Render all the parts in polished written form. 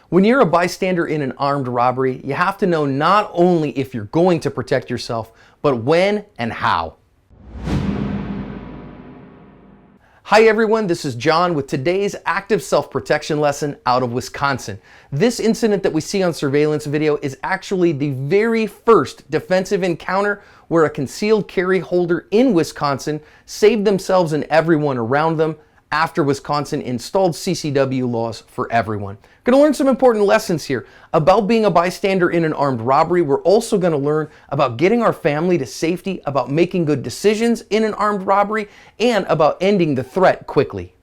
When you're a bystander in an armed robbery, you have to know not only if you're going to protect yourself, but when and how. Hi everyone, this is John with today's active self-protection lesson out of Wisconsin. This incident that we see on surveillance video is actually the very first defensive encounter where a concealed carry holder in Wisconsin saved themselves and everyone around them after Wisconsin installed CCW laws for everyone. We're going to learn some important lessons here about being a bystander in an armed robbery. We're also going to learn about getting our family to safety, about making good decisions in an armed robbery, and about ending the threat quickly.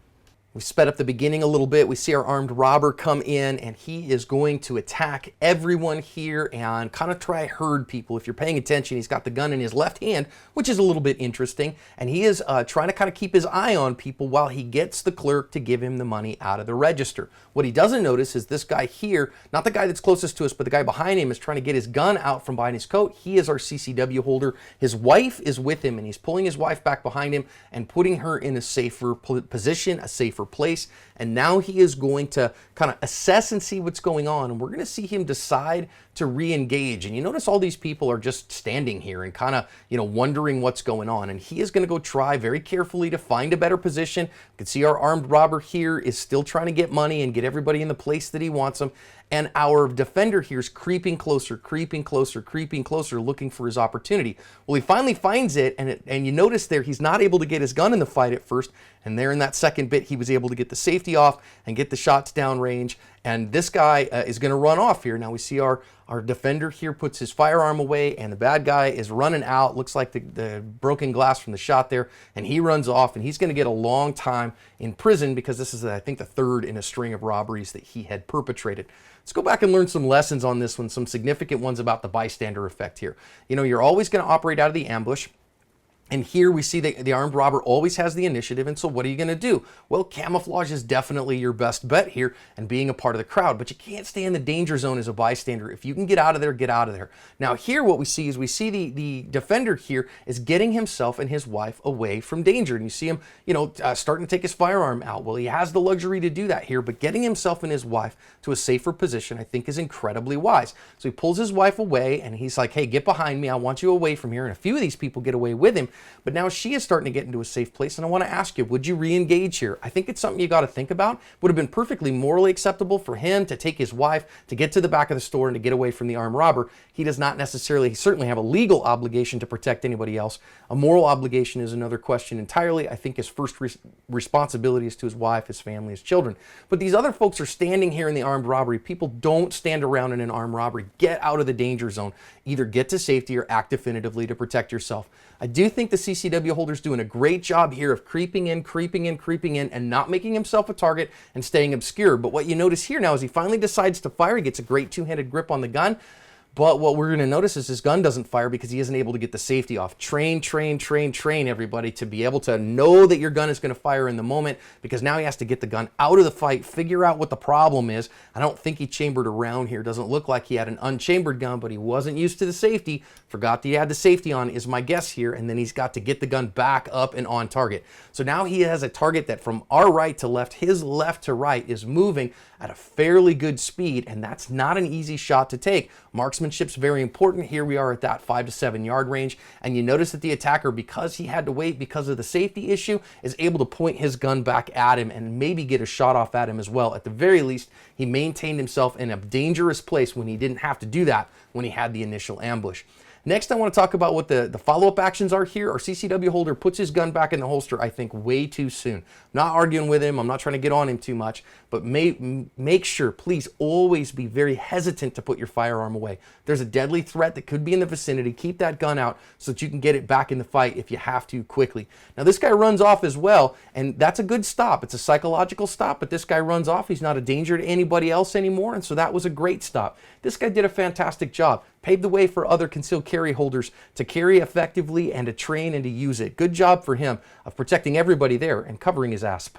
We sped up the beginning a little bit. We see our armed robber come in and he is going to attack everyone here and kind of try herd people. If you're paying attention, he's got the gun in his left hand, which is a little bit interesting. And he is trying to kind of keep his eye on people while he gets the clerk to give him the money out of the register. What he doesn't notice is this guy here, not the guy that's closest to us, but the guy behind him is trying to get his gun out from behind his coat. He is our CCW holder. His wife is with him and he's pulling his wife back behind him and putting her in a safer position, a safer place. And now he is going to kind of assess and see what's going on. And we're going to see him decide to re-engage. And you notice all these people are just standing here and kind of, wondering what's going on. And he is going to go try very carefully to find a better position. You can see our armed robber here is still trying to get money and get everybody in the place that he wants them. And our defender here is creeping closer, looking for his opportunity. Well, he finally finds it, and you notice there he's not able to get his gun in the fight at first. And there in that second bit, he was able to get the safety off and get the shots down range. And this guy is going to run off here. Now we see our defender here puts his firearm away, and the bad guy is running out. Looks like the broken glass from the shot there, and he runs off, and he's going to get a long time in prison because this is, I think, the third in a string of robberies that he had perpetrated. Let's go back and learn some lessons on this one, some significant ones about the bystander effect here. You're always going to operate out of the ambush. And here we see that the armed robber always has the initiative, and so what are you going to do? Well, camouflage is definitely your best bet here and being a part of the crowd, but you can't stay in the danger zone as a bystander. If you can get out of there, get out of there. Now here what we see is the defender here is getting himself and his wife away from danger, and you see him, starting to take his firearm out. Well, he has the luxury to do that here, but getting himself and his wife to a safer position, I think, is incredibly wise. So he pulls his wife away, and he's like, hey, get behind me. I want you away from here, and a few of these people get away with him. But now she is starting to get into a safe place, and I want to ask you, would you re-engage here? I think it's something you got to think about. Would have been perfectly morally acceptable for him to take his wife, to get to the back of the store and to get away from the armed robber. He does not necessarily, he certainly have a legal obligation to protect anybody else. A moral obligation is another question entirely. I think his first responsibility is to his wife, his family, his children. But these other folks are standing here in the armed robbery. People don't stand around in an armed robbery. Get out of the danger zone. Either get to safety or act definitively to protect yourself. I do think the CCW holder's doing a great job here of creeping in, and not making himself a target and staying obscure. But what you notice here now is he finally decides to fire. He gets a great two-handed grip on the gun. But what we're going to notice is his gun doesn't fire because he isn't able to get the safety off. Train everybody to be able to know that your gun is going to fire in the moment, because now he has to get the gun out of the fight, figure out what the problem is. I don't think he chambered around here. Doesn't look like he had an unchambered gun, but he wasn't used to the safety. Forgot that he had the safety on is my guess here, and then he's got to get the gun back up and on target. So now he has a target that from our right to left, his left to right is moving at a fairly good speed, and that's not an easy shot to take. Marksmanship's very important. Here we are at that 5 to 7 yard range, and you notice that the attacker, because he had to wait because of the safety issue, is able to point his gun back at him and maybe get a shot off at him as well. At the very least, he maintained himself in a dangerous place when he didn't have to do that when he had the initial ambush. Next, I want to talk about what the follow-up actions are here. Our CCW holder puts his gun back in the holster, I think, way too soon. I'm not arguing with him. I'm not trying to get on him too much. But make sure, please, always be very hesitant to put your firearm away. There's a deadly threat that could be in the vicinity. Keep that gun out so that you can get it back in the fight if you have to quickly. Now, this guy runs off as well, and that's a good stop. It's a psychological stop, but this guy runs off. He's not a danger to anybody else anymore, and so that was a great stop. This guy did a fantastic job. Paved the way for other concealed carry holders to carry effectively and to train and to use it. Good job for him of protecting everybody there and covering his asp.